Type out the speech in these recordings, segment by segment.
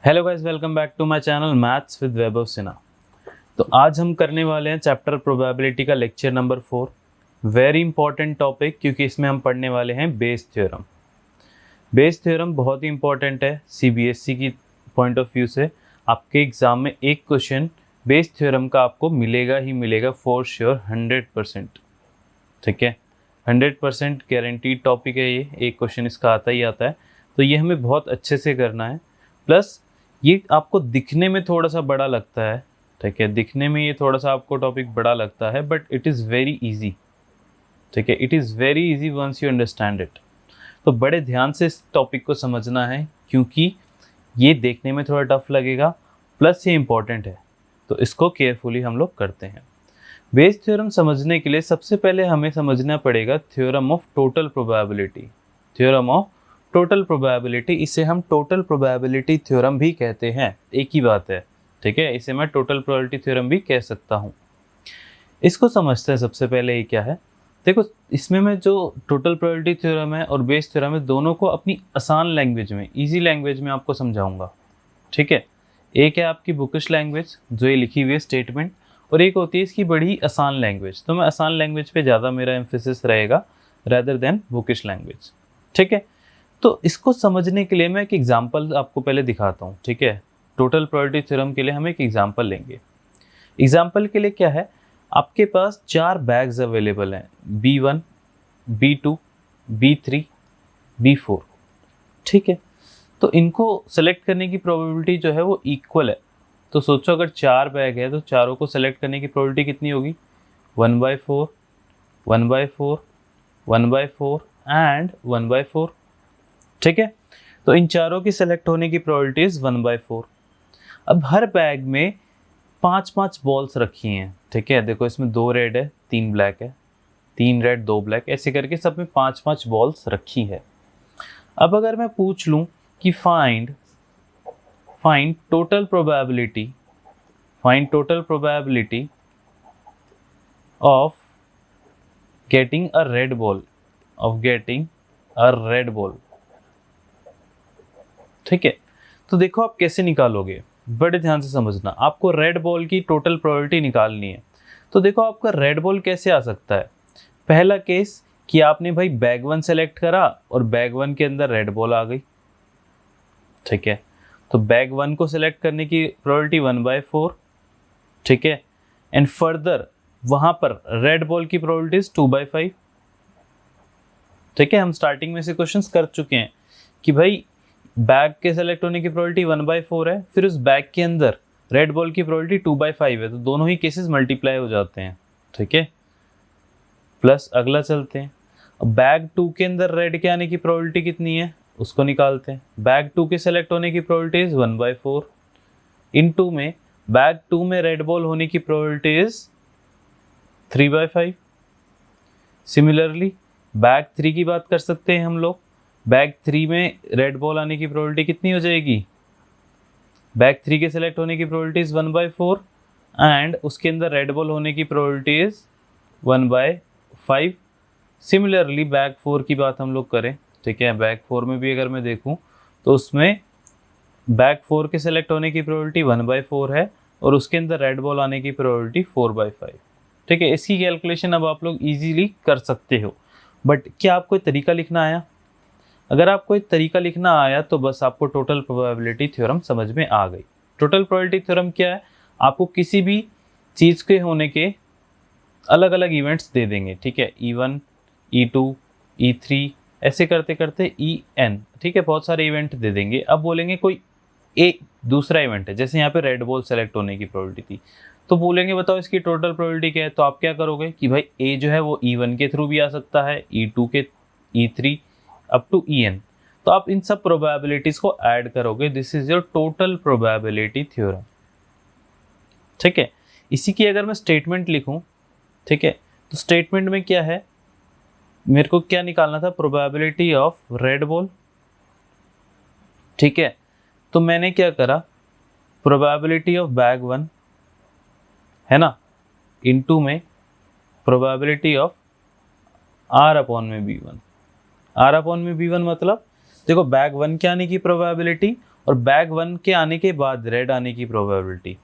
Hello guys, welcome back to my channel maths with Vaibhav Sinha. तो आज हम करने वाले हैं चैप्टर प्रोबेबिलिटी का lecture number 4। Very important topic, क्योंकि इसमें हम पढ़ने वाले हैं बेस थ्योरम। बेस थ्योरम बहुत ही इंपॉर्टेंट है सीबीएसई की पॉइंट ऑफ व्यू से। आपके एग्जाम में एक क्वेश्चन बेस थ्योरम का आपको मिलेगा ही मिलेगा फॉर श्योर 100%। ठीक है, 100% गारंटीड टॉपिक है ये, एक क्वेश्चन इसका आता ही आता है। तो ये हमें बहुत अच्छे से करना है। प्लस ये आपको दिखने में थोड़ा सा बड़ा लगता है, ठीक है, दिखने में ये थोड़ा सा आपको टॉपिक बड़ा लगता है, but it is very easy. ठीक है, it is very easy once you understand it. तो बड़े ध्यान से इस टॉपिक को समझना है, क्योंकि ये देखने में थोड़ा टफ लगेगा, प्लस ये इंपॉर्टेंट है। तो इसको केयरफुली हम लोग करते हैं। बेस थ्योरम समझने के लिए सबसे पहले हमें समझना पड़ेगा theorem of total probability. Theorem of total probability, इसे हम टोटल प्रोबेबिलिटी थ्योरम भी कहते हैं, एक ही बात है। ठीक है, इसे मैं टोटल प्रोबेबिलिटी थ्योरम भी कह सकता हूँ। इसको समझते हैं सबसे पहले ये क्या है। देखो, इसमें मैं जो टोटल प्रोबेबिलिटी थ्योरम है और बेस थ्योरम है, दोनों को अपनी आसान लैंग्वेज में, इजी लैंग्वेज में आपको समझाऊंगा। ठीक है, एक है आपकी बुकिश लैंग्वेज जो ये लिखी हुई है स्टेटमेंट, और एक होती है इसकी बड़ी आसान लैंग्वेज। तो मैं आसान लैंग्वेज पे ज़्यादा मेरा एम्फेसिस रहेगा रेदर देन बुकिश लैंग्वेज। ठीक है, तो इसको समझने के लिए मैं एक एग्जांपल आपको पहले दिखाता हूँ। ठीक है, टोटल प्रोबेबिलिटी थ्योरम के लिए हम एक एग्जांपल लेंगे। एग्जांपल के लिए क्या है, आपके पास 4 बैग्स अवेलेबल हैं, B1, B2, B3, B4। ठीक है, तो इनको सेलेक्ट करने की प्रोबेबिलिटी जो है वो इक्वल है। तो सोचो, अगर 4 बैग है तो चारों को सेलेक्ट करने की प्रोबेबिलिटी कितनी होगी? 1/4, 1/4, 1/4 एंड 1/4। ठीक है, तो इन चारों की सेलेक्ट होने की प्रोबेबिलिटी इज 1/4। अब हर बैग में 5-5 बॉल्स रखी हैं। ठीक है, देखो इसमें 2 रेड है, 3 ब्लैक है, 3 रेड 2 ब्लैक, ऐसे करके सब में 5-5 बॉल्स रखी है। अब अगर मैं पूछ लूं कि find total probability, find total probability of getting a red ball, of getting a red ball. ठीक है, तो देखो आप कैसे निकालोगे, बड़े ध्यान से समझना। आपको रेड बॉल की टोटल प्रोबेबिलिटी निकालनी है। तो देखो आपका रेड बॉल कैसे आ सकता है। पहला केस कि आपने भाई बैग 1 सेलेक्ट करा और बैग 1 के अंदर रेड बॉल आ गई। ठीक है, तो बैग 1 को सेलेक्ट करने की प्रोबेबिलिटी 1/4। ठीक है, एंड फर्दर वहां पर रेड बॉल की प्रोबेबिलिटी इज 2/5। ठीक है, हम स्टार्टिंग में से क्वेश्चंस कर चुके हैं कि भाई बैग के सेलेक्ट होने की प्रोबेबिलिटी 1/4 है, फिर उस बैग के अंदर रेड बॉल की प्रोबेबिलिटी 2/5 है, तो दोनों ही केसेस मल्टीप्लाई हो जाते हैं। ठीक है, प्लस अगला चलते हैं। अब बैग 2 के अंदर रेड के आने की प्रोबेबिलिटी कितनी है, उसको निकालते हैं। बैग 2 के सेलेक्ट होने की प्रोबेबिलिटी इज 1/4 इन 2 में बैग 2 में रेड बॉल होने की प्रोबेबिलिटी इज 3/5। सिमिलरली बैग 3 की बात कर सकते हैं हम लोग। बैग 3 में रेड बॉल आने की प्रोबेबिलिटी कितनी हो जाएगी? बैग 3 के सेलेक्ट होने की प्रोबेबिलिटी इज 1/4 एंड उसके अंदर रेड बॉल होने की प्रोबेबिलिटी इज 1/5। सिमिलरली बैग 4 की बात हम लोग करें, ठीक है, बैग 4 में भी अगर मैं देखूं तो उसमें बैग 4 के सेलेक्ट होने की प्रोबेबिलिटी 1/4 है और उसके अंदर रेड बॉल आने की प्रोबेबिलिटी 4/5। ठीक है, इसकी कैलकुलेशन अब आप लोग इजीली कर सकते हो। बट क्या आपको एक तरीका लिखना आया? अगर आपको एक तरीका लिखना आया तो बस आपको टोटल प्रोबेबिलिटी थ्योरम समझ में आ गई। टोटल प्रोबेबिलिटी थ्योरम क्या है? आपको किसी भी चीज़ के होने के अलग अलग इवेंट्स दे देंगे। ठीक है, E1, E2, E3, ऐसे करते करते En। ठीक है, बहुत सारे इवेंट दे देंगे। अब बोलेंगे कोई एक दूसरा इवेंट है, जैसे यहाँ पे रेड बॉल सेलेक्ट होने की प्रोबेबिलिटी थी, तो बोलेंगे बताओ इसकी टोटल प्रोबेबिलिटी क्या है। तो आप क्या करोगे कि भाई ए जो है वो E1 के थ्रू भी आ सकता है, E2 के, E3 अप टू En। तो आप इन सब प्रोबेबिलिटीज को ऐड करोगे, this is your total probability theorem. ठीक है, इसी की अगर मैं स्टेटमेंट लिखूं, ठीक है, तो स्टेटमेंट में क्या है, मेरे को क्या निकालना था? Probability of red ball. ठीक है, तो मैंने क्या करा, प्रोबेबिलिटी ऑफ बैग 1 है ना, इनटू में प्रोबेबिलिटी ऑफ R/B1। R/B1 मतलब देखो बैग 1 के आने की प्रोबेबिलिटी और बैग 1 के आने के बाद रेड आने की प्रोबेबिलिटी।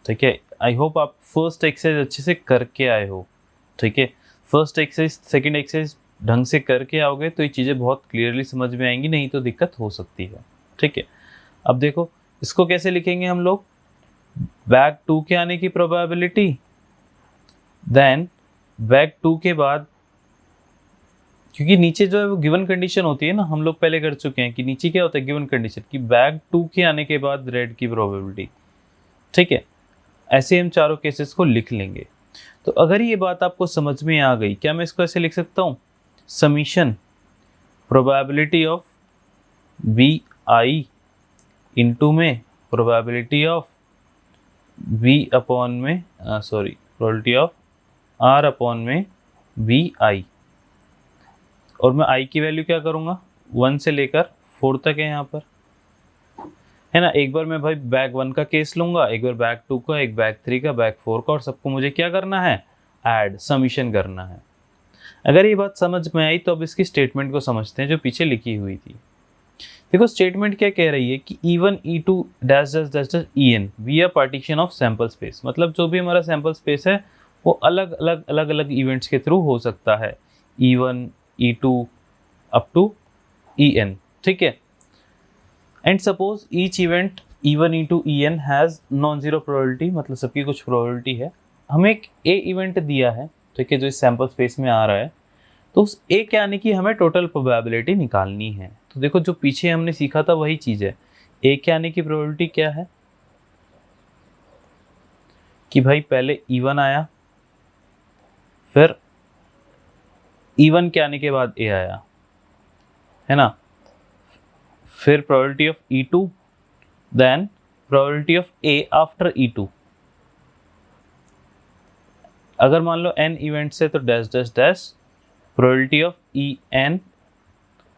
ठीक है, आई होप आप फर्स्ट एक्सरसाइज अच्छे से करके आए हो। ठीक है, फर्स्ट एक्सरसाइज सेकंड एक्सरसाइज ढंग से करके आओगे तो ये चीज़ें बहुत क्लियरली समझ में आएंगी, नहीं तो दिक्कत हो सकती है। ठीक है, अब देखो इसको कैसे लिखेंगे हम लोग, बैग 2 के आने की प्रोबेबिलिटी, देन बैग 2 के बाद, क्योंकि नीचे जो है वो गिवन कंडीशन होती है ना, हम लोग पहले कर चुके हैं कि नीचे क्या होता है गिवन कंडीशन कि बैग 2 के आने के बाद रेड की प्रोबेबिलिटी। ठीक है, ऐसे हम चारों केसेस को लिख लेंगे। तो अगर ये बात आपको समझ में आ गई, क्या मैं इसको ऐसे लिख सकता हूँ, summation probability of B I into में प्रोबेबिलिटी ऑफ बी अपॉन में प्रोबेबिलिटी ऑफ आर अपॉन में बी आई, और मैं आई की वैल्यू क्या करूँगा 1 से लेकर 4 तक है यहाँ पर, है ना। एक बार मैं भाई बैग 1 का केस लूंगा, एक बार बैग 2 का, एक बैग 3 का, बैग 4 का, और सबको मुझे क्या करना है, ऐड समीशन करना है। अगर ये बात समझ में आई तो अब इसकी स्टेटमेंट को समझते हैं जो पीछे लिखी हुई थी। देखो स्टेटमेंट क्या कह रही है कि E1 E2 dash dash dash dash En we are partition of sample space, मतलब जो भी हमारा सैंपल स्पेस है वो अलग अलग इवेंट्स के थ्रू हो सकता है, E1 E2 up to En। ठीक है, and suppose each event E1 E2 En has non zero probability, मतलब सबकी कुछ प्रोबेबिलिटी है। हमें एक ए इवेंट दिया है, ठीक है, जो इस सैंपल स्पेस में आ रहा है, तो उस ए के आने की हमें टोटल प्रोबेबिलिटी निकालनी है। तो देखो जो पीछे हमने सीखा था वही चीज़ है, ए के आने की प्रोबेबिलिटी क्या है कि भाई पहले E1 आया, फिर E1 के आने के बाद ए आया, है ना, फिर probability of E2, then probability of A after E2। अगर मान लो n इवेंट्स है तो dash dash dash probability of En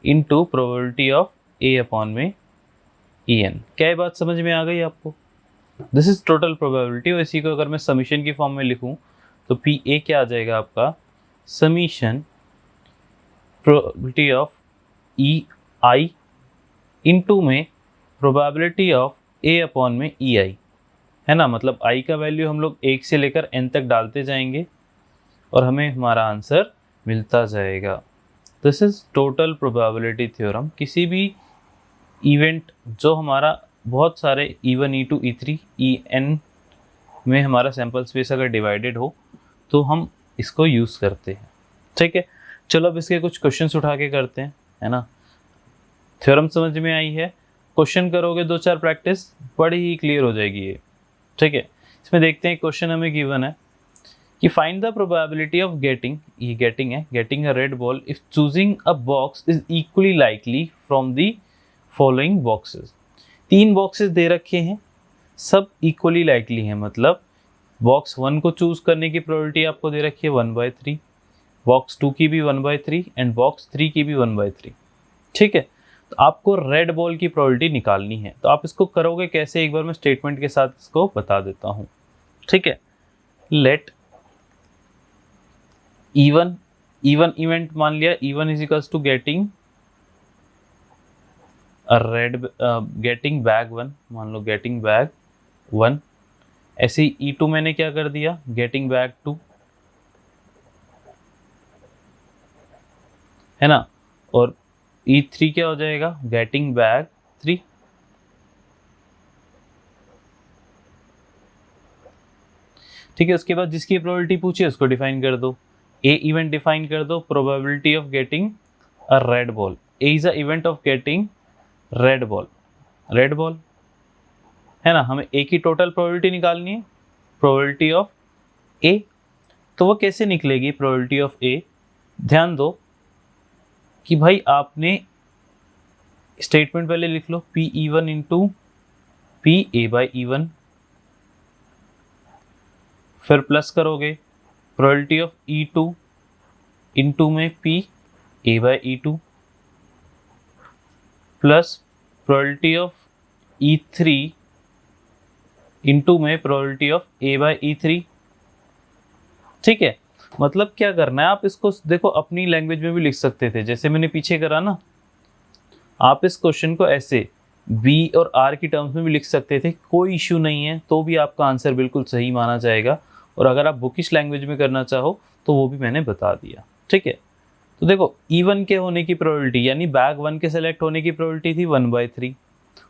into probability of A upon में En। क्या ये बात समझ में आ गई आपको? दिस इज टोटल प्रोबेबिलिटी, और इसी को अगर मैं समीशन की फॉर्म में लिखूं तो पी ए क्या आ जाएगा आपका, summation probability of E I into में प्रोबेबिलिटी ऑफ ए अपॉन में ई आई, है ना। मतलब आई का वैल्यू हम लोग 1 से लेकर n तक डालते जाएंगे और हमें हमारा आंसर मिलता जाएगा। This is total probability theorem. किसी भी इवेंट जो हमारा बहुत सारे E1 E2 E3 En में हमारा सैंपल स्पेस अगर डिवाइडेड हो तो हम इसको यूज़ करते हैं। ठीक है, चलो अब इसके कुछ क्वेश्चंस उठा के करते हैं, है ना। थ्योरम समझ में आई है, क्वेश्चन करोगे 2-4 प्रैक्टिस, बड़ी ही क्लियर हो जाएगी ये। ठीक है, इसमें देखते हैं क्वेश्चन हमें गिवन है कि find the probability of getting a red ball if choosing a box is equally likely from the following boxes. 3 boxes दे रखे हैं, सब इक्वली लाइकली हैं, मतलब बॉक्स 1 को चूज करने की प्रोबेबिलिटी आपको दे रखी है 1/3, बॉक्स 2 की भी 1/3 एंड बॉक्स 3 की भी 1/3। ठीक है, तो आपको रेड बॉल की प्रोबेबिलिटी निकालनी है। तो आप इसको करोगे कैसे, एक बार मैं स्टेटमेंट के साथ इसको बता देता हूँ। ठीक है, लेट E1 इवेंट मान लिया, E1 is equals to getting bag 1, मान लो गेटिंग बैग 1। ऐसे ही E2 मैंने क्या कर दिया, गेटिंग बैग 2, है ना, और E3 क्या हो जाएगा, गेटिंग बैग 3। ठीक है, उसके बाद जिसकी प्रोबेबिलिटी पूछी है उसको डिफाइन कर दो। ए इवेंट डिफाइन कर दो, probability of getting a red ball, A is a event of getting red ball, है ना। हमें ए की टोटल प्रोबेबिलिटी निकालनी है, प्रोबेबिलिटी ऑफ ए। तो वो कैसे निकलेगी प्रोबेबिलिटी ऑफ ए, ध्यान दो कि भाई आपने स्टेटमेंट पहले लिख लो, P E1 into P A by E1, फिर प्लस करोगे प्रोबेबिलिटी ऑफ E2 इंटू में P A by E2 plus probability of E3 into में probability of A by E3। ठीक है, मतलब क्या करना है, आप इसको देखो अपनी लैंग्वेज में भी लिख सकते थे, जैसे मैंने पीछे करा ना। आप इस क्वेश्चन को ऐसे बी और आर की टर्म्स में भी लिख सकते थे, कोई इश्यू नहीं है, तो भी आपका आंसर बिल्कुल सही माना जाएगा। और अगर आप बुकिश लैंग्वेज में करना चाहो तो वो भी मैंने बता दिया, ठीक है। तो देखो E1 के होने की प्रोबेबिलिटी यानी बैग 1 के सेलेक्ट होने की प्रोबेबिलिटी थी 1/3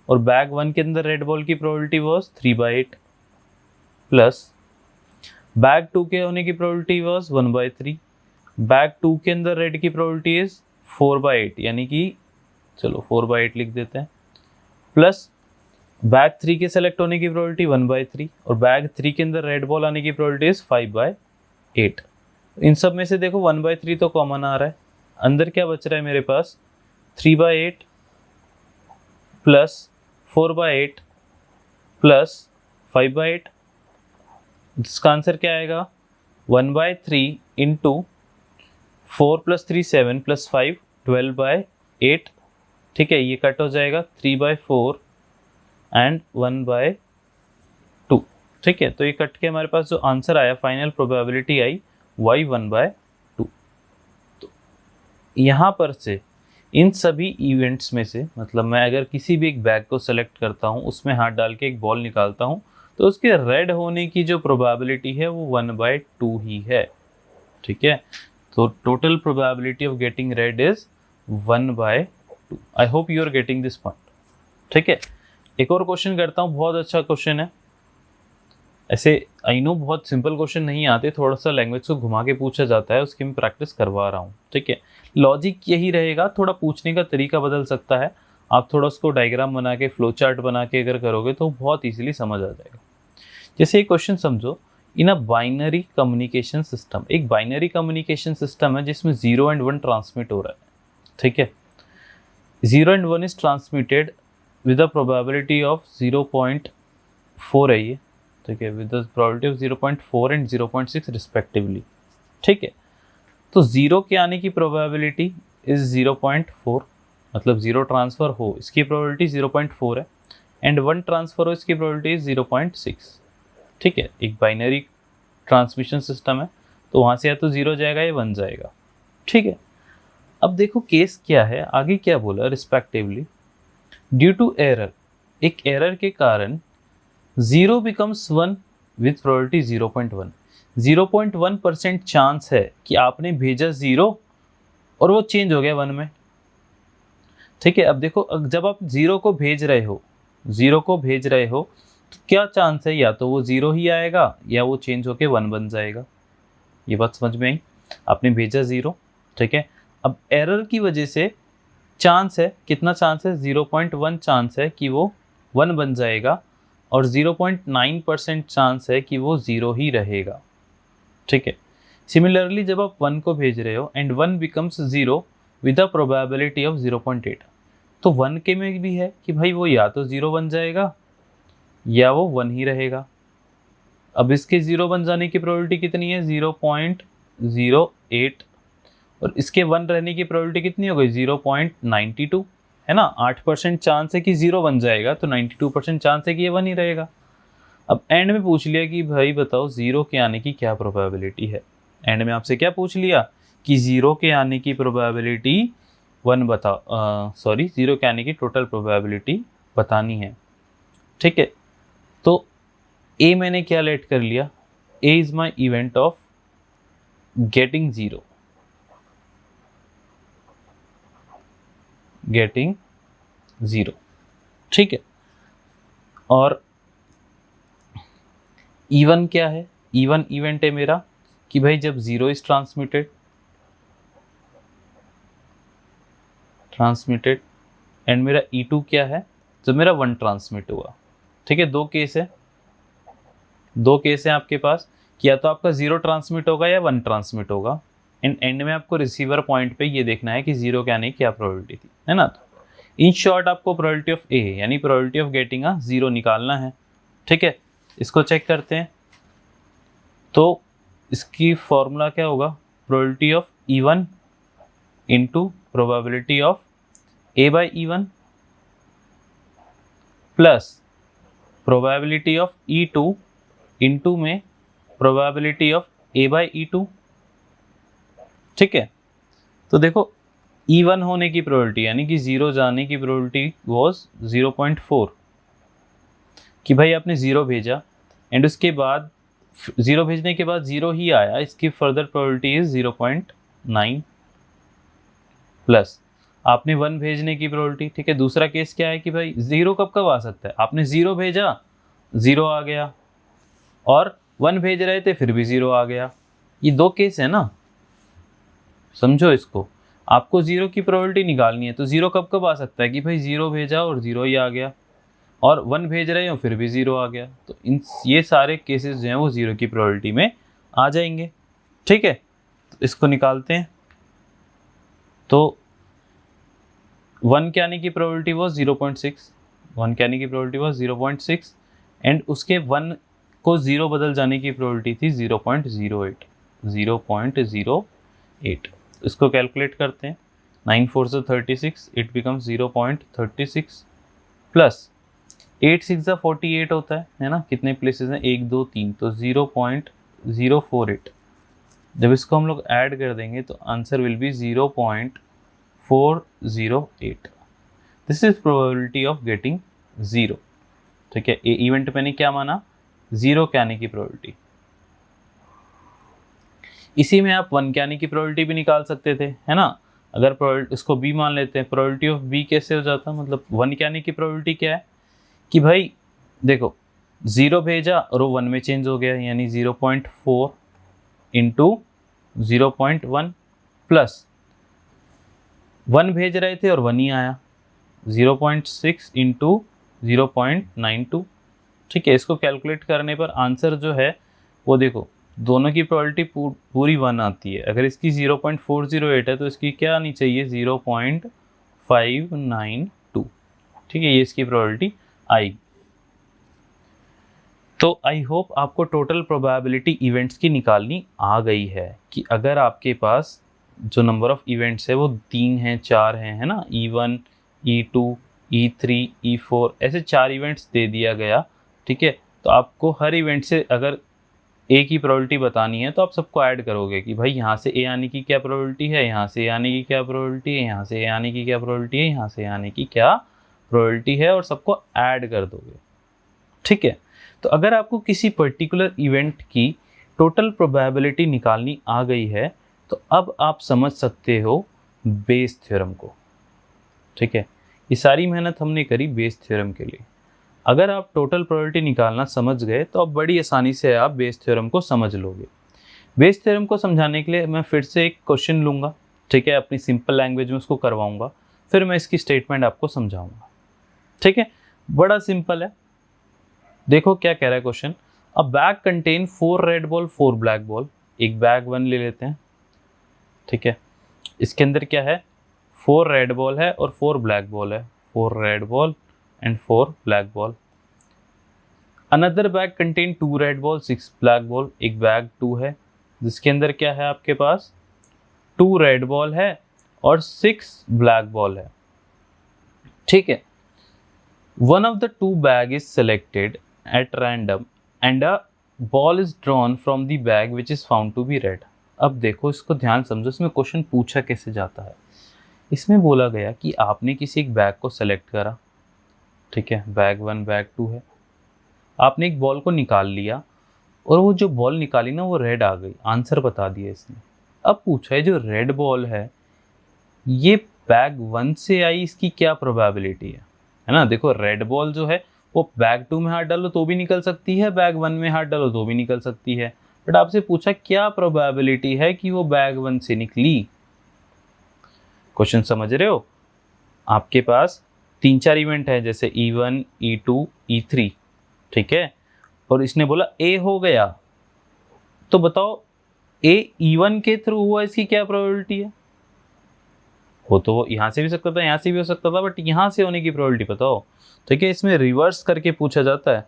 और बैग 1 के अंदर रेड बॉल की प्रोबेबिलिटी वॉज 3/8 प्लस बैग 2 के होने की प्रोबेबिलिटी वॉज 1/3, बैग 2 के अंदर रेड की प्रोबेबिलिटी इज 4/8 यानी कि चलो 4/8 लिख देते हैं, प्लस बैग 3 के सेलेक्ट होने की प्रोबेबिलिटी 1/3 और बैग 3 के अंदर रेड बॉल आने की प्रोबेबिलिटी इज 5/8। इन सब में से देखो 1/3 तो कॉमन आ रहा है, अंदर क्या बच रहा है मेरे पास 3/8 प्लस 4/8 प्लस 5/8। इसका आंसर क्या आएगा 1/3 इंटू 4 + 3 7 + 5 12/8, ठीक है। ये कट हो जाएगा 3/4 एंड 1/2, ठीक है। तो ये कट के हमारे पास जो आंसर आया फाइनल प्रोबेबिलिटी आई y 1/2। तो यहाँ पर से इन सभी इवेंट्स में से मतलब मैं अगर किसी भी एक बैग को सेलेक्ट करता हूँ, उसमें हाथ डाल के एक बॉल निकालता हूँ, तो उसके रेड होने की जो प्रोबेबिलिटी है वो 1/2 ही है, ठीक है। तो total probability of getting red is 1/2। I hope you are getting this point, ठीक है। एक और क्वेश्चन करता हूँ, बहुत अच्छा क्वेश्चन है। ऐसे आई नो बहुत सिंपल क्वेश्चन नहीं आते, थोड़ा सा लैंग्वेज को घुमा के पूछा जाता है, उसकी मैं प्रैक्टिस करवा रहा हूँ, ठीक है। लॉजिक यही रहेगा, थोड़ा पूछने का तरीका बदल सकता है। आप थोड़ा उसको डायग्राम बना के फ्लो चार्ट बना के अगर करोगे तो बहुत इजीली समझ आ जाएगा। जैसे ये क्वेश्चन समझो, इन अ बाइनरी कम्युनिकेशन सिस्टम, एक बाइनरी कम्युनिकेशन सिस्टम है जिसमें 0 and 1 ट्रांसमिट हो रहा है, ठीक है। 0 and 1 is transmitted with a probability of 0.4 है ये, ठीक है, with the probability of 0.4 and 0.6 respectively, ठीक है। तो 0 के आने की प्रोबेबिलिटी इज 0.4, मतलब 0 ट्रांसफ़र हो इसकी प्रोबेबिलिटी 0.4 है, एंड 1 ट्रांसफ़र हो इसकी प्रोबेबिलिटी इज 0.6, ठीक है। एक बाइनरी ट्रांसमिशन सिस्टम है, तो वहाँ से या तो 0 जाएगा या 1 जाएगा, ठीक है। अब देखो केस क्या है, आगे क्या बोला, रिस्पेक्टिवली ड्यू टू एरर, एक एरर के कारण 0 बिकम्स 1 विथ प्रोबेबिलिटी 0.1, 0.1% चांस है कि आपने भेजा 0 और वो चेंज हो गया 1 में, ठीक है। अब देखो जब आप 0 को भेज रहे हो, 0 को भेज रहे हो तो क्या चांस है, या तो वो 0 ही आएगा या वो चेंज होके 1 बन जाएगा। ये बात समझ में आई, आपने भेजा 0, ठीक है। अब एरर की वजह से चांस है, कितना चांस है 0.1 चांस है कि वो 1 बन जाएगा और 0.9% चांस है कि वो 0 ही रहेगा, ठीक है। सिमिलरली जब आप 1 को भेज रहे हो and 1 becomes 0 with a probability of 0.8, तो 1 के में भी है कि भाई वो या तो 0 बन जाएगा या वो 1 ही रहेगा। अब इसके 0 बन जाने की प्रोबेबिलिटी कितनी है 0.08 और इसके 1 रहने की प्रोबेबिलिटी कितनी हो गई 0.92, है ना। 8% चांस है कि 0 बन जाएगा, तो 92% चांस है कि ये 1 ही रहेगा। अब एंड में पूछ लिया कि भाई बताओ 0 के आने की क्या प्रोबेबिलिटी है। एंड में आपसे क्या पूछ लिया कि 0 के आने की प्रोबेबिलिटी 1 बताओ, सॉरी 0 के आने की टोटल प्रोबेबिलिटी बतानी है, ठीक है। तो ए मैंने क्या लेट कर लिया, A is my event of getting 0, getting 0, ठीक है। और E1 क्या है, E1 इवेंट है मेरा कि भाई जब 0 इज ट्रांसमिटेड एंड मेरा E2 क्या है जब मेरा 1 ट्रांसमिट हुआ, ठीक है। दो केस है आपके पास कि या तो आपका 0 ट्रांसमिट होगा या 1 ट्रांसमिट होगा, एंड में आपको रिसीवर पॉइंट पे ये देखना है कि 0 के आने की क्या प्रोबेबिलिटी थी, है ना। इन शॉर्ट आपको प्रोबेबिलिटी ऑफ ए यानी प्रोबेबिलिटी ऑफ गेटिंग अ 0 निकालना है, ठीक है। इसको चेक करते हैं, तो इसकी फॉर्मूला क्या होगा, probability of E1 into probability of A/E1 plus probability of E2 into में प्रोबेबिलिटी ऑफ A/E2, ठीक है। तो देखो E1 होने की प्रोबेबिलिटी यानी कि 0 जाने की प्रोबेबिलिटी वॉज 0.4, कि भाई आपने 0 भेजा एंड उसके बाद 0 भेजने के बाद 0 ही आया, इसकी फर्दर प्रोबेबिलिटी इज 0.9 प्लस आपने 1 भेजने की प्रोबेबिलिटी। ठीक है, दूसरा केस क्या है कि भाई 0 कब कब आ सकता है, आपने 0 भेजा 0 आ गया, और 1 भेज रहे थे फिर भी 0 आ गया। ये दो केस है ना, समझो इसको। आपको 0 की प्रोबेबिलिटी निकालनी है, तो 0 कब कब आ सकता है कि भाई 0 भेजा और 0 ही आ गया, और 1 भेज रहे हो फिर भी 0 आ गया। तो ये सारे केसेस जो हैं वो 0 की प्रोबेबिलिटी में आ जाएंगे। ठीक है, तो इसको निकालते हैं। तो 1 के आने की प्रोबेबिलिटी वॉज 0.6, 1 के आने की प्रोबेबिलिटी वॉज 0.6 एंड उसके 1 को 0 बदल जाने की प्रोबेबिलिटी थी 0.08, 0.08। इसको कैलकुलेट करते हैं, 9 4 से 36, इट बिकम्स 0.36 प्लस 8 6 48 होता है ना, कितने प्लेसेस हैं 1 2 3, तो 0.048। जब इसको हम लोग ऐड कर देंगे तो answer will be 0.408। This is probability of getting 0। ठीक है, ये इवेंट मैंने क्या माना, 0 के आने की प्रोबेबिलिटी। इसी में आप 1 के आने की प्रोबेबिलिटी भी निकाल सकते थे, है ना। अगर इसको b मान लेते हैं, प्रोबेबिलिटी ऑफ b कैसे हो जाता, मतलब 1 के आने की प्रोबेबिलिटी क्या है कि भाई देखो 0 भेजा और वो 1 में चेंज हो गया, यानी 0.4 इंटू 0.1 प्लस 1 भेज रहे थे और 1 ही आया, 0.6 इंटू 0.92। ठीक है, इसको कैलकुलेट करने पर आंसर जो है वो देखो, दोनों की प्रोबेबिलिटी पूरी 1 आती है। अगर इसकी 0.408 है तो इसकी क्या आनी चाहिए, 0.592। ठीक है, ये इसकी प्रोबेबिलिटी आई। तो आई होप आपको टोटल प्रोबेबिलिटी इवेंट्स की निकालनी आ गई है, कि अगर आपके पास जो नंबर ऑफ इवेंट्स है वो 3 हैं 4 हैं, है ना, E1 E2 E3 E4 ऐसे 4 इवेंट्स दे दिया गया। ठीक है, तो आपको हर इवेंट से अगर ए की प्रोबेबिलिटी बतानी है तो आप सबको ऐड करोगे कि भाई यहाँ से ए आने की क्या प्रोबेबिलिटी है, यहाँ से ए आने की क्या प्रोबेबिलिटी है, यहाँ से ए आने की क्या प्रोबेबिलिटी है, यहाँ से ए आने की क्या प्रोबेबिलिटी है, और सबको ऐड कर दोगे। ठीक है, तो अगर आपको किसी पर्टिकुलर इवेंट की टोटल प्रोबेबिलिटी निकालनी आ गई है तो अब आप समझ सकते हो बेस थ्योरम को। ठीक है, ये सारी मेहनत हमने करी बेस थ्योरम के लिए। अगर आप टोटल प्रोबेबिलिटी निकालना समझ गए तो अब बड़ी आसानी से आप बेस थ्योरम को समझ लोगे। बेस थ्योरम को समझाने के लिए मैं फिर से एक क्वेश्चन लूँगा, ठीक है, अपनी सिंपल लैंग्वेज में उसको करवाऊँगा, फिर मैं इसकी स्टेटमेंट आपको समझाऊँगा। ठीक है, बड़ा सिंपल है। देखो क्या कह रहा है क्वेश्चन, अ bag contain 4 red ball 4 black ball. एक बैग 1 ले लेते हैं। ठीक है, इसके अंदर क्या है, 4 रेड बॉल है और 4 ब्लैक बॉल है, 4 red ball and 4 black ball. Another bag contain 2 red ball 6 black ball. एक बैग 2 है जिसके अंदर क्या है आपके पास 2 रेड बॉल है और 6 ब्लैक बॉल है। ठीक है, one of the 2 bag is selected at random and a ball is drawn from the bag which is found to be red। अब देखो इसको ध्यान समझो, इसमें क्वेश्चन पूछा कैसे जाता है। इसमें बोला गया कि आपने किसी एक बैग को सेलेक्ट करा, ठीक है, बैग 1 बैग 2 है, आपने एक बॉल को निकाल लिया और वो जो बॉल निकाली ना वो रेड आ गई, आंसर बता दिया इसने। अब पूछा है जो रेड बॉल है ये बैग 1 से आई, इसकी क्या प्रोबेबिलिटी है ना। देखो रेड बॉल जो है वो बैग 2 में हाथ डालो तो भी निकल सकती है, बैग 1 में हाथ डालो तो भी निकल सकती है, बट आपसे पूछा क्या प्रोबेबिलिटी है कि वो बैग 1 से निकली। क्वेश्चन समझ रहे हो, आपके पास 3-4 इवेंट है जैसे E1 E2 E3, ठीक है, और इसने बोला ए हो गया, तो बताओ ए E1 के थ्रू हुआ, इसकी क्या प्रोबेबिलिटी है। हो तो वो यहाँ से भी सकता था, यहाँ से भी हो सकता था, बट यहाँ से होने की प्रोबेबिलिटी बताओ। ठीक है, इसमें रिवर्स करके पूछा जाता है।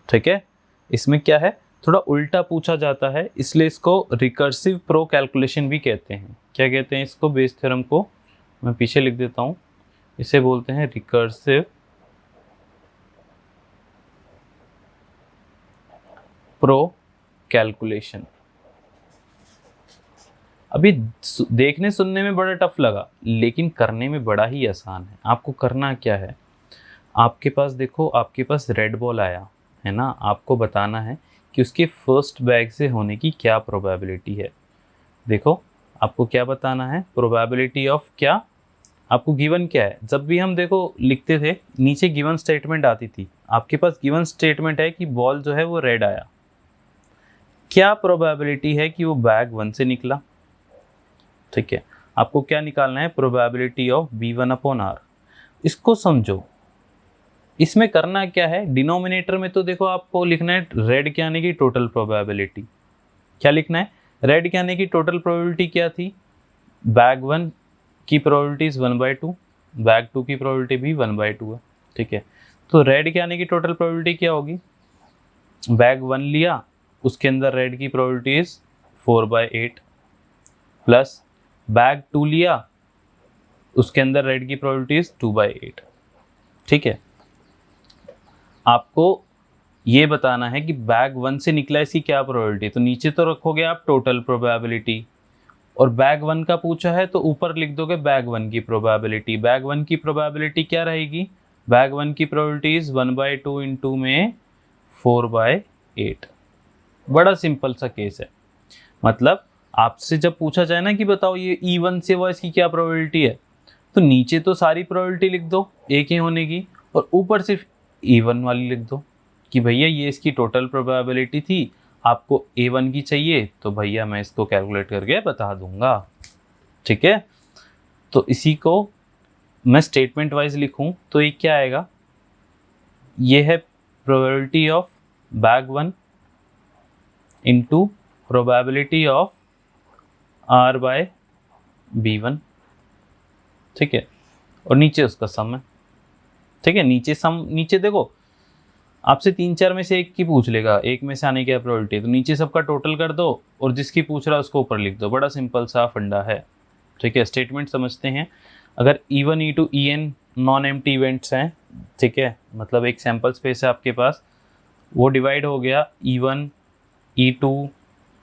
ठीक है, इसमें क्या है, थोड़ा उल्टा पूछा जाता है, इसलिए इसको रिकर्सिव प्रो कैलकुलेशन भी कहते हैं। क्या कहते हैं इसको, बेस थ्योरम को मैं पीछे लिख देता हूँ, इसे बोलते हैं रिकर्सिव प्रो कैलकुलेशन। अभी देखने सुनने में बड़ा टफ लगा, लेकिन करने में बड़ा ही आसान है। आपको करना क्या है, आपके पास देखो, आपके पास रेड बॉल आया है ना, आपको बताना है कि उसके फर्स्ट बैग से होने की क्या प्रोबेबिलिटी है। देखो आपको क्या बताना है, प्रोबेबिलिटी ऑफ क्या, आपको गिवन क्या है। जब भी हम देखो लिखते थे नीचे गिवन स्टेटमेंट आती थी, आपके पास गिवन स्टेटमेंट है कि बॉल जो है वो रेड आया, क्या प्रोबेबिलिटी है कि वो बैग 1 से निकला। ठीक है, आपको क्या निकालना है, प्रोबेबिलिटी ऑफ B1/R। इसको समझो, इसमें करना क्या है, डिनोमिनेटर में तो देखो आपको लिखना है रेड के आने की टोटल प्रोबेबिलिटी। क्या लिखना है, रेड के आने की टोटल प्रोबेबिलिटी क्या थी, बैग 1 की प्रोबेबिलिटी इज 1/2, बैग 2 की प्रोबेबिलिटी भी 1/2 है। ठीक है, तो रेड के आने की टोटल प्रोबेबिलिटी क्या होगी, बैग 1 लिया, उसके अंदर रेड की प्रोबेबिलिटी इज 4/8, प्लस बैग 2 लिया, उसके अंदर रेड की प्रोबेबिलिटी इज 2/8। ठीक है, आपको ये बताना है कि बैग 1 से निकला इसकी क्या प्रोबेबिलिटी, तो नीचे तो रखोगे आप टोटल प्रोबेबिलिटी, और बैग 1 का पूछा है तो ऊपर लिख दोगे बैग 1 की प्रोबेबिलिटी। बैग 1 की प्रोबेबिलिटी क्या रहेगी, बैग 1 की प्रोबेबिलिटी इज 1/2 इंटू में 4/8। बड़ा सिंपल सा केस है। मतलब आपसे जब पूछा जाए ना कि बताओ ये E1 से वो इसकी क्या प्रोबेबिलिटी है, तो नीचे तो सारी प्रोबेबिलिटी लिख दो एक ही होने की, और ऊपर सिर्फ E1 वाली लिख दो कि भैया ये इसकी टोटल प्रोबेबिलिटी थी, आपको A1 की चाहिए तो भैया मैं इसको कैलकुलेट करके बता दूंगा। ठीक है, तो इसी को मैं स्टेटमेंट वाइज लिखूं तो ये क्या आएगा, ये है probability of bag 1 into probability of R/B1। ठीक है, और नीचे उसका सम है। ठीक है, नीचे सम, नीचे देखो आपसे 3-4 में से एक की पूछ लेगा, एक में से आने की प्रोबेबिलिटी, तो नीचे सबका टोटल कर दो और जिसकी पूछ रहा है उसको ऊपर लिख दो। बड़ा सिंपल सा फंडा है। ठीक है, स्टेटमेंट समझते हैं। अगर E1 E2 EN non empty events हैं, ठीक है, मतलब एक सैम्पल स्पेस है आपके पास, वो डिवाइड हो गया E1 E2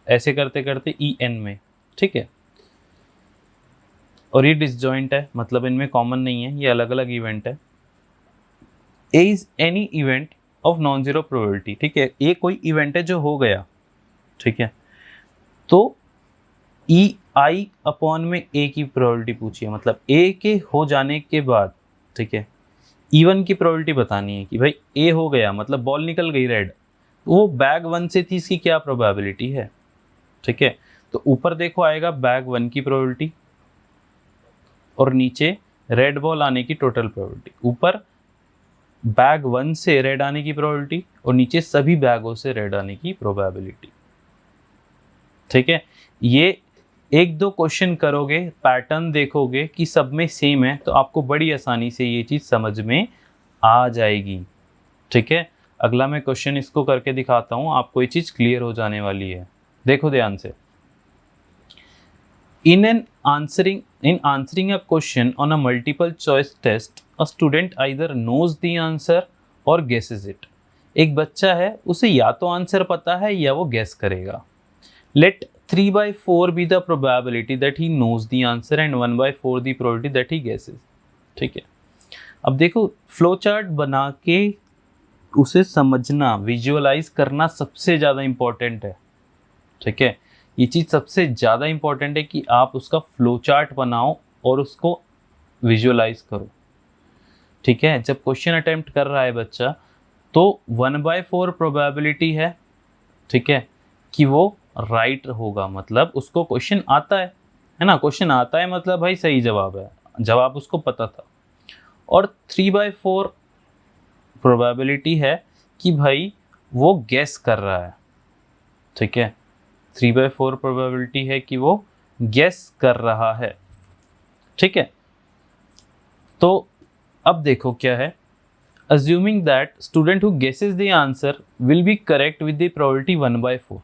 ऐसे करते करते EN में। ठीक है, और ये डिसजॉइंट है, मतलब इनमें कॉमन नहीं है, ये अलग अलग इवेंट है। A is any event of non zero probability. ठीक है, ए कोई इवेंट है जो हो गया। ठीक है, तो EI/में ए की प्रोबेबिलिटी पूछी है, मतलब ए के हो जाने के बाद, ठीक है, E1 की प्रोबेबिलिटी बतानी है कि भाई ए हो गया, मतलब बॉल निकल गई रेड, वो बैग 1 से थी, इसकी क्या प्रोबेबिलिटी है। ठीक है, तो ऊपर देखो आएगा बैग 1 की प्रोबेबिलिटी, और नीचे रेड बॉल आने की टोटल प्रोबेबिलिटी। ऊपर बैग 1 से रेड आने की प्रोबेबिलिटी और नीचे सभी बैगों से रेड आने की प्रोबेबिलिटी। ठीक है, ये 1-2 क्वेश्चन करोगे, पैटर्न देखोगे कि सब में सेम है, तो आपको बड़ी आसानी से ये चीज़ समझ में आ जाएगी। ठीक है, अगला मैं क्वेश्चन इसको करके दिखाता हूँ, आपको ये चीज़ क्लियर हो जाने वाली है। देखो ध्यान से, In answering a question on a multiple choice test, a student either knows the answer or guesses it. एक बच्चा है, उसे या तो आंसर पता है या वो गेस करेगा। Let 3/4 be the probability that he knows the answer and 1/4 the probability that he guesses. ठीक है, अब देखो फ्लो चार्ट बना के उसे समझना, विजुअलाइज करना सबसे ज़्यादा इम्पोर्टेंट है। ठीक है, ये चीज़ सबसे ज़्यादा इम्पॉर्टेंट है कि आप उसका फ्लो चार्ट बनाओ और उसको विजुअलाइज करो। ठीक है, जब क्वेश्चन अटेम्प्ट कर रहा है बच्चा, तो 1/4 प्रोबेबिलिटी है, ठीक है, कि वो राइट होगा, मतलब उसको क्वेश्चन आता है ना, क्वेश्चन आता है मतलब भाई सही जवाब है, जवाब उसको पता था। और 3/4 प्रोबेबिलिटी है कि भाई वो गेस कर रहा है। ठीक है, 3/4 प्रोबेबिलिटी है कि वो गेस कर रहा है। ठीक है, तो अब देखो क्या है, assuming that student who guesses the answer will be correct with the probability 1/4।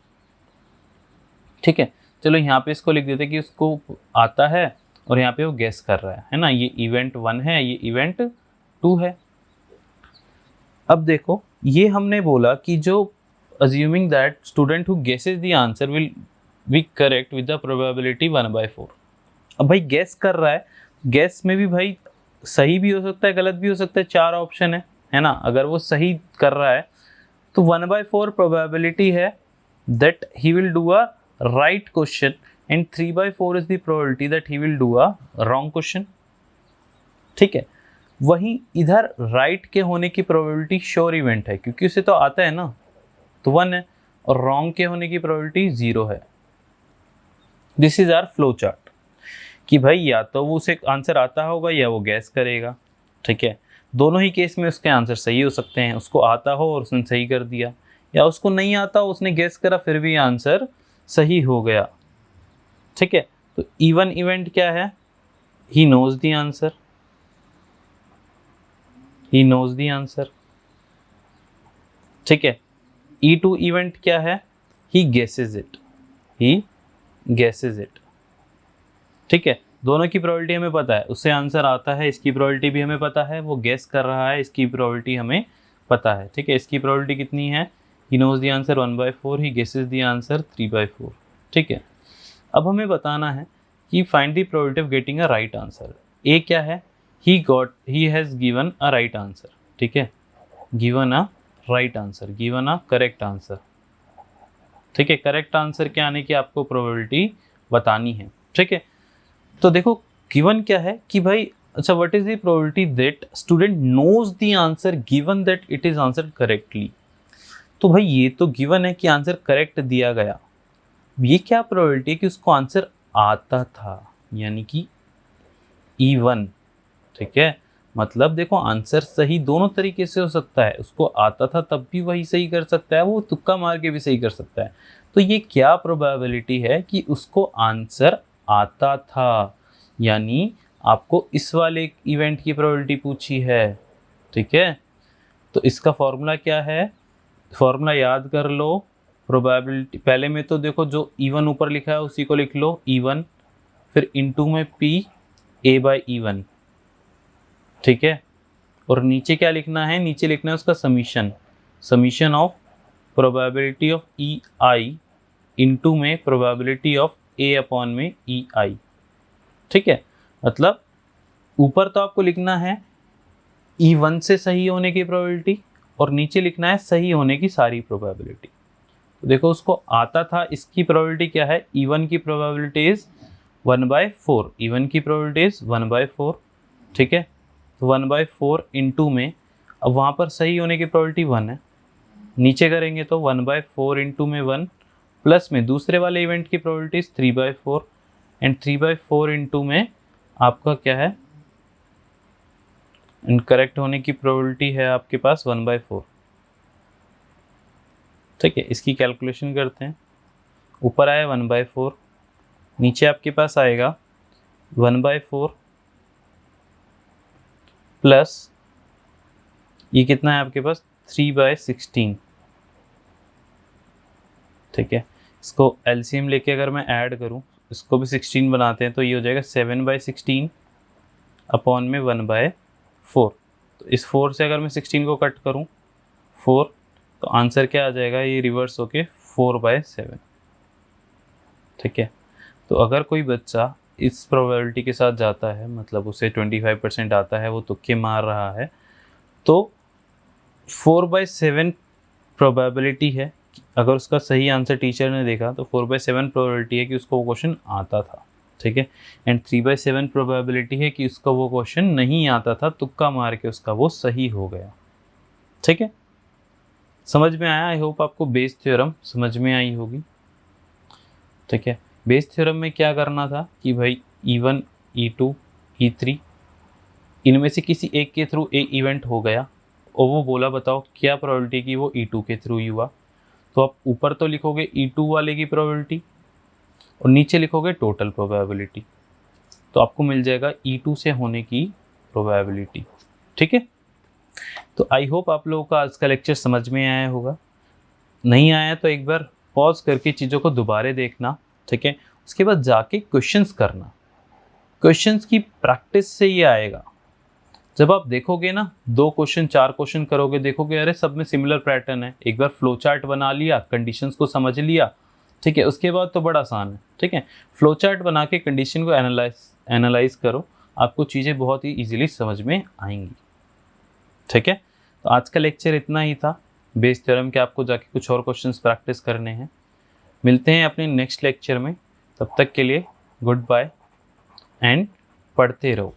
ठीक है, चलो यहाँ पे इसको लिख देते कि उसको आता है और यहाँ पे वो गेस कर रहा है ना, ये इवेंट 1 है, ये इवेंट 2 है। अब देखो ये हमने बोला कि जो assuming that student who guesses the answer will be correct with the probability 1/4। अब भाई गैस कर रहा है, गैस में भी भाई सही भी हो सकता है गलत भी हो सकता है, 4 ऑप्शन है ना। अगर वो सही कर रहा है तो 1/4 प्रोबेबिलिटी है that he will do a right question and 3/4 is the probability that he will do a wrong question. ठीक है, वहीं इधर राइट के होने की प्रोबेबिलिटी श्योर इवेंट है क्योंकि उसे तो आता है ना, तो 1 है, और रॉन्ग के होने की प्रोबेबिलिटी 0 है। This is our flow chart कि भाई या तो वो उसे आंसर आता होगा या वो गैस करेगा। ठीक है, दोनों ही केस में उसके आंसर सही हो सकते हैं, उसको आता हो और उसने सही कर दिया, या उसको नहीं आता हो उसने गैस करा फिर भी आंसर सही हो गया। ठीक है, तो इवन इवेंट क्या है, he knows the answer, he knows the answer. ठीक है, E2 इवेंट क्या है, he guesses it, he guesses it. ठीक है, दोनों की प्रोबेबिलिटी हमें पता है, उससे आंसर आता है, इसकी प्रोबेबिलिटी भी हमें पता है, वो गेस कर रहा है, इसकी प्रोबेबिलिटी हमें पता है। ठीक है, इसकी प्रोबेबिलिटी कितनी है, he knows the answer 1/4, he guesses the answer 3/4। ठीक है, अब हमें बताना है कि find the probability of getting a right answer. A क्या है, he has given a right answer. ठीक है, given a right answer, given a correct answer. ठीक है, करेक्ट आंसर के आने की आपको प्रोबेबिलिटी बतानी है। ठीक है, तो देखो गिवन क्या है कि भाई अच्छा what is the probability that student knows the answer given that it is answer correctly. तो भाई ये तो गिवन है कि आंसर करेक्ट दिया गया, ये क्या प्रोबेबिलिटी है कि उसको आंसर आता था, यानी कि E1। ठीक है, मतलब देखो आंसर सही दोनों तरीके से हो सकता है, उसको आता था तब भी वही सही कर सकता है, वो तुक्का मार के भी सही कर सकता है। तो ये क्या प्रोबेबिलिटी है कि उसको आंसर आता था, यानी आपको इस वाले इवेंट की प्रोबेबिलिटी पूछी है। ठीक है, तो इसका फॉर्मूला क्या है, फॉर्मूला याद कर लो। प्रोबेबिलिटी पहले में तो देखो जो E1 ऊपर लिखा है उसी को लिख लो E1, फिर इनटू में P A/E1। ठीक है, और नीचे क्या लिखना है, नीचे लिखना है उसका summation, summation of probability of EI into में प्रोबेबिलिटी ऑफ A/में EI। ठीक है, मतलब ऊपर तो आपको लिखना है E1 से सही होने की प्रोबेबिलिटी और नीचे लिखना है सही होने की सारी प्रोबेबिलिटी। तो देखो उसको आता था, इसकी प्रोबेबिलिटी क्या है, E1 की प्रोबेबिलिटी इज 1/4, E1 की प्रोबेबिलिटी इज 1/4। ठीक है, तो 1/4 इंटू में, अब वहाँ पर सही होने की प्रोबेबिलिटी 1 है, नीचे करेंगे तो 1/4 इंटू में 1 प्लस में दूसरे वाले इवेंट की प्रोबेबिलिटी 3/4 एंड 3/4 इंटू में आपका क्या है, करेक्ट होने की प्रोबेबिलिटी है आपके पास 1/4। ठीक है, इसकी कैलकुलेशन करते हैं। ऊपर आया 1/4, नीचे आपके पास आएगा 1/4 प्लस ये कितना है आपके पास 3/16। ठीक है, इसको एलसीएम लेके अगर मैं ऐड करूं, इसको भी 16 बनाते हैं तो ये हो जाएगा 7/16 अपॉन में 1/4। तो इस 4 से अगर मैं 16 को कट करूं 4, तो आंसर क्या आ जाएगा, ये रिवर्स होके 4/7। ठीक है, तो अगर कोई बच्चा इस प्रोबेबिलिटी के साथ जाता है, मतलब उसे 25% आता है, वो तुक्के मार रहा है, तो 4/7 प्रोबेबिलिटी है, अगर उसका सही आंसर टीचर ने देखा तो 4/7 प्रोबेबिलिटी है कि उसको वो क्वेश्चन आता था। ठीक है, एंड 3/7 प्रोबेबिलिटी है कि उसका वो क्वेश्चन नहीं आता था, तुक्का मार के उसका वो सही हो गया। ठीक है, समझ में आया, आई होप आपको बेस थ्योरम समझ में आई होगी। ठीक है, बेस थ्योरम में क्या करना था कि भाई E1 E2 E3 इनमें से किसी एक के थ्रू एक इवेंट हो गया और वो बोला बताओ क्या प्रोबेबिलिटी की वो E2 के थ्रू ही हुआ। तो आप ऊपर तो लिखोगे E2 वाले की प्रोबेबिलिटी और नीचे लिखोगे टोटल प्रोबेबिलिटी, तो आपको मिल जाएगा E2 से होने की प्रोबेबिलिटी। ठीक है, तो आई होप आप लोगों का आज का लेक्चर समझ में आया होगा, नहीं आया तो एक बार पॉज करके चीज़ों को दोबारा देखना। ठीक है, उसके बाद जाके क्वेश्चंस करना, क्वेश्चंस की प्रैक्टिस से ये आएगा। जब आप देखोगे ना 2 क्वेश्चन 4 क्वेश्चन करोगे, देखोगे अरे सब में सिमिलर पैटर्न है, एक बार फ्लो चार्ट बना लिया, कंडीशंस को समझ लिया। ठीक है, उसके बाद तो बड़ा आसान है। ठीक है, फ्लो चार्ट बना के कंडीशन को एनालाइज करो, आपको चीज़ें बहुत ही इजीली समझ में आएंगी। ठीक है, तो आज का लेक्चर इतना ही था। बेस थ्योरम के आपको जाके कुछ और क्वेश्चंस प्रैक्टिस करने हैं। मिलते हैं अपने नेक्स्ट लेक्चर में, तब तक के लिए गुड बाय एंड पढ़ते रहो।